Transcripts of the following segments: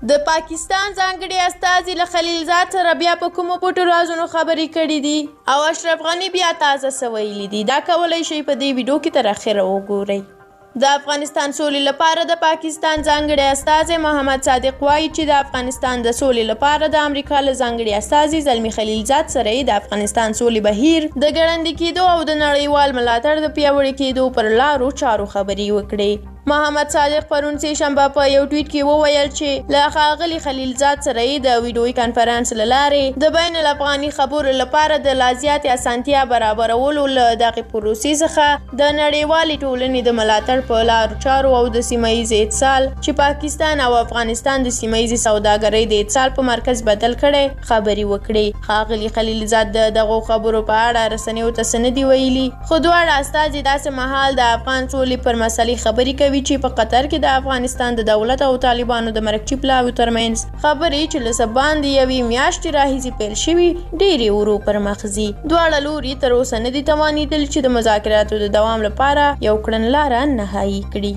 د پاکستان ځانګړي استازي له خليلزاد سره بیا په کومو پټو رازونو خبرې کړې دي او اشرف غني بیا تازه څه ویلي دي دا کولی شئ په دې ویډیو کې تر اخره وګورئ. د افغانستان سولې لپاره د پاکستان ځانګړي استازی محمد صادق وایي چې د افغانستان د سولې لپاره د امریکا له ځانګړي استازي زلمي خليلزاد سره د افغانستان سولې بهیر د ګړندي کېدو او د نړیوال ملاتړ د پیاوړي کېدو پر لارو چارو خبرې وکړې. محمد صادق پرون سه شنبه په یو ټویټ کې وویل چې له ښاغلي خليلزاد سره د ویډیوي کانفرنس له لارې د بین الافغاني خبرو لپاره د لا زیاتې اسانتیا برابرولو له دغې پروسې څخه د نړیوالې ټولنې د ملاتړ په لارو چارو او د سیمه ییز اتصال چې پاکستان او افغانستان د سیمه ییزې سوداګرۍ د اتصال په مرکز بدل کړی خبرې وکړې. ښاغلي خليلزاد د دغو خبرو په اړه رسنیو ته څه نه دي ویلي خو دواړه استازي داسې مهال د افغان سولې پر مسلې خبرې کوي چې په قطر کې د افغانستان د دولت او طالبانو د مرکچي پلاوي ترمنځ خبرې چې له څه باندې یوې میاشتې راهیسې پیل شوي ډېرې ورو پر مخ ځي. دواړه لوري تر اوسه نه دي توانېدل چې د مذاکراتو د دوام لپاره یو کړنلاره نهایي کړي.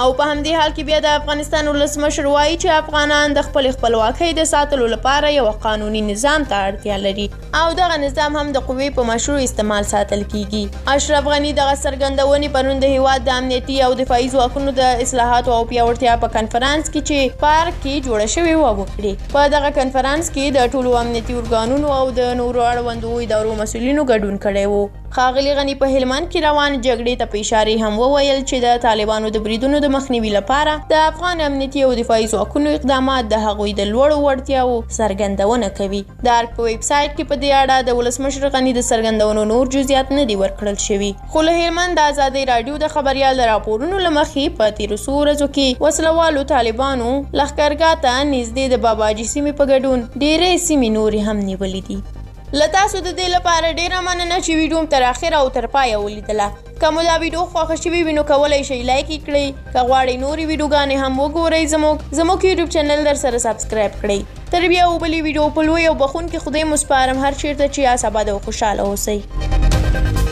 او په همدې حال کې بیا د افغانستان ولسمشر وایي چې افغانان د خپل خپلواکۍ د ساتلو لپاره یو قانوني نظام ته اړتیا لري او دغه نظام هم د قوې په مشروع استعمال ساتل کیږي. اشرف غني دغه څرګندونې پرون د هیواد د امنیتي او دفاعي ځواکونو د اصلاحاتو او پیاوړتیا په کنفرانس کې چې پارک کې جوړه شوې وه وکړې. په دغه کنفرانس کې د ټولو امنیتي ارګانونو او د نورو اړوندو ادارو مسؤلینو ګډون کړی و. ښاغلي غني په هلمند کې روان جګړې ته په اشارې هم وویل چې د طالبانو د بریدونو د مخنیوي لپاره د افغان امنیتي او دفاعي ځواکونو اقدامات د هغوی د لوړو وړتیاوو څرګندونه کوي. د ارګ په ویب سایټ کې په دې اړه د ولسمشر غني د څرګندونو نور جزئیات نه دي ورکړل شوي. خو له هلمند د ازادۍ راډیو د خبریال د راپورونو له مخې په تېرو څو ورځو کې وسلوالو طالبانو لښکرګاه ته نږدې د باباجي سیمې په ګډون ډېرې سیمې نورې هم نیولې دي. له تاسو د دې لپاره ډېره مننه چې ویډیو تر اخره او تر پایه ولیدله. که مو دا ویډیو خوښه شوې وي نو کولی شئ لایک یې کړئ. که غواړئ نورې ویډیوګانې هم وګورئ زموږ یوټیوب چینل در سره سبسکرایب کړئ. تر بیا وبلې ویډیو په لوی او بخښونکي خدای مو سپارم هر چیرته چې یاست اباد او خوشحاله اوسئ.